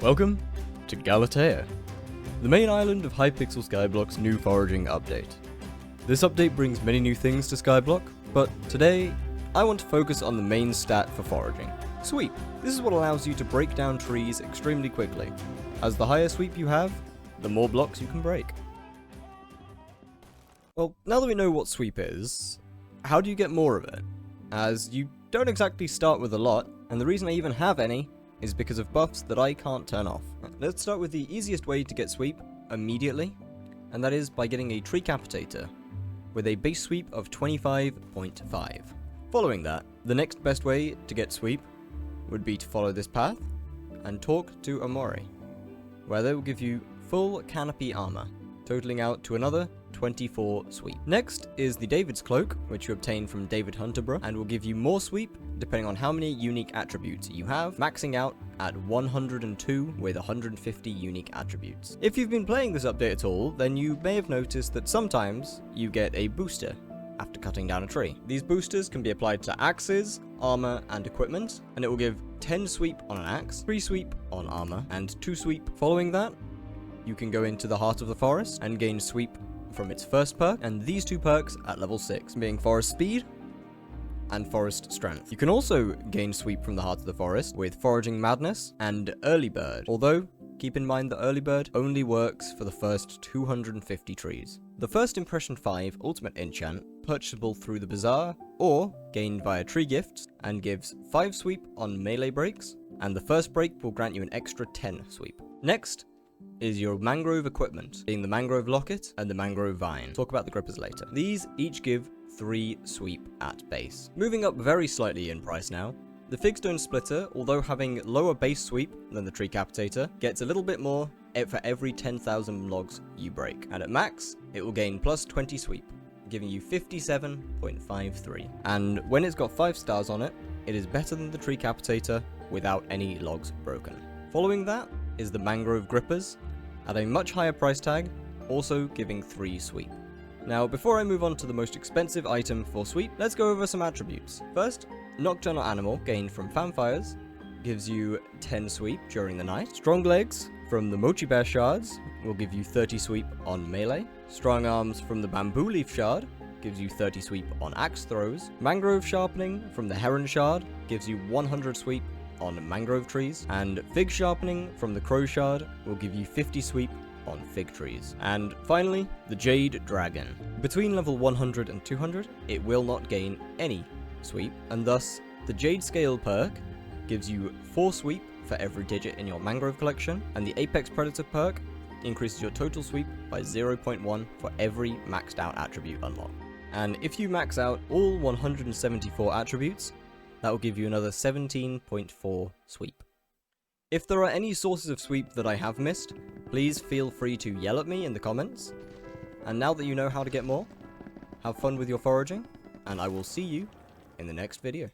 Welcome to Galatea, the main island of Hypixel Skyblock's new foraging update. This update brings many new things to Skyblock, but today I want to focus on the main stat for foraging, sweep. This is what allows you to break down trees extremely quickly. As the higher sweep you have, the more blocks you can break. Well, now that we know what sweep is, how do you get more of it? As you don't exactly start with a lot, and the reason I even have any is because of buffs that I can't turn off. Let's start with the easiest way to get sweep immediately, and that is by getting a tree capitator with a base sweep of 25.5. Following that, the next best way to get sweep would be to follow this path and talk to a Mori, where they will give you full canopy armor, totaling out to another 24 sweep. Next is the David's Cloak, which you obtain from David Hunterborough, and will give you more sweep depending on how many unique attributes you have, maxing out at 102 with 150 unique attributes. If you've been playing this update at all, then you may have noticed that sometimes you get a booster after cutting down a tree. These boosters can be applied to axes, armor, and equipment, and it will give 10 sweep on an axe, 3 sweep on armor, and 2 sweep. Following that, you can go into the heart of the forest and gain sweep from its first perk, and these 2 perks at level 6, being forest speed and forest strength. You can also gain sweep from the heart of the forest with foraging madness and early bird, although keep in mind that early bird only works for the first 250 trees. The first impression 5 ultimate enchant, purchasable through the bazaar or gained via tree gifts, and gives 5 sweep on melee breaks, and the first break will grant you an extra 10 sweep. Next is your mangrove equipment, being the mangrove locket and the mangrove vine. Talk about the grippers later. These each give 3 sweep at base. Moving up very slightly in price now, the figstone splitter, although having lower base sweep than the tree capitator, gets a little bit more for every 10,000 logs you break, and at max it will gain plus 20 sweep, giving you 57.53. And when it's got 5 stars on it, it is better than the tree capitator without any logs broken. Following that is the mangrove grippers at a much higher price tag, also giving 3 sweep. Now, before I move on to the most expensive item for sweep, let's go over some attributes. First, nocturnal animal gained from fanfires gives you 10 sweep during the night. Strong legs from the mochi bear shards will give you 30 sweep on melee. Strong arms from the bamboo leaf shard gives you 30 sweep on axe throws. Mangrove sharpening from the heron shard gives you 100 sweep on mangrove trees, and fig sharpening from the crow shard will give you 50 sweep on fig trees. And finally, the jade dragon. Between level 100 and 200, it will not gain any sweep, and thus the jade scale perk gives you 4 sweep for every digit in your mangrove collection, and the apex predator perk increases your total sweep by 0.1 for every maxed out attribute unlocked. And if you max out all 174 attributes, that will give you another 17.4 sweep. If there are any sources of sweep that I have missed, please feel free to yell at me in the comments. And now that you know how to get more, have fun with your foraging, and I will see you in the next video.